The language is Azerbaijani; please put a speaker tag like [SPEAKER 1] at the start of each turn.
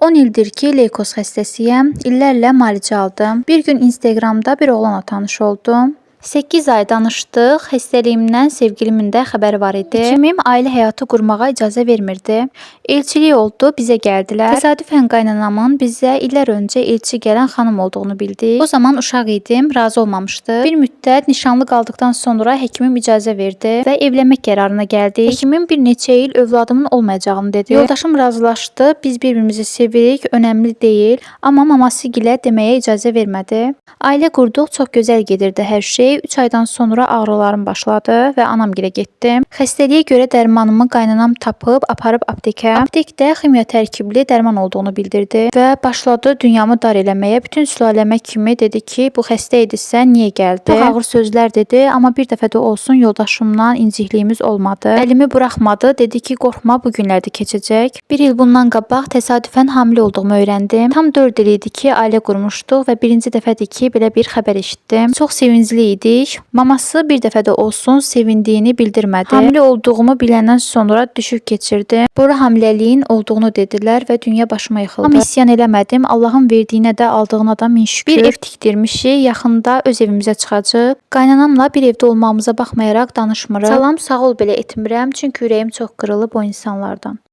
[SPEAKER 1] 10 ildir ki leykoz xəstəsiyəm. İllərlə müalicə aldım. Bir gün Instagramda bir oğlanla tanış oldum. 8 ay danışdıq. Xəstəliyimdən sevgilimin də xəbəri var idi. Həkimim ailə həyatı qurmağa icazə vermirdi. Elçilik oldu, bizə gəldilər. Təsadüfən qaynanamın bizə illər öncə elçi gələn xanım olduğunu bildik. O zaman uşaq idim, razı olmamışdı. Bir müddət nişanlı qaldıqdan sonra həkimim icazə verdi və evlənmək qərarına gəldik. Həkimim bir neçə il övladımın olmayacağını dedi. Yoldaşım razılaşdı. Biz bir-birimizi sevirik, önəmli deyil, amma maması gilə deməyə icazə vermədi. Ailə qurduq, çox gözəl gedirdi hər şey. 3 aydan sonra ağrılarım başladı və anamgilə getdim. Xəstəliyə görə dərmanımı qaynanam tapıb aparıb aptekə. Aptekdə ximiya tərkibli dərman olduğunu bildirdi və başladı dünyamı dar eləməyə. Bütün sülaləmə kimi dedi ki, bu xəstə idisə niyə gəldi? Çox ağır sözlər dedi, amma bir dəfə də olsun yoldaşımla incikliyimiz olmadı. Əlimi buraxmadı, dedi ki, qorxma, bu günlərdə keçəcək. Bir il bundan qabaq təsadüfən hamilə olduğumu öyrəndim. Tam 4 il idi ki, ailə qurmuşduq və birinci dəfədir ki, belə bir xəbər eşitdim. Çox sevincli idik. Maması bir dəfə də olsun sevindiyini bildirmədi. Hamilə olduğumu biləndən sonra düşük keçirdim. Boru hamiləliyin olduğunu dedilər və dünya başıma yıxıldı. Amma isyan eləmədim. Allahın verdiyinə də aldığına da min şükür. Bir ev tikdirmişik. Yaxında öz evimizə çıxacağıq. Qaynanamla bir evdə olmağımıza baxmayaraq danışmırıq. Salam, sağ ol belə etmirəm. Çünki ürəyim çox qırılıb o insanlardan.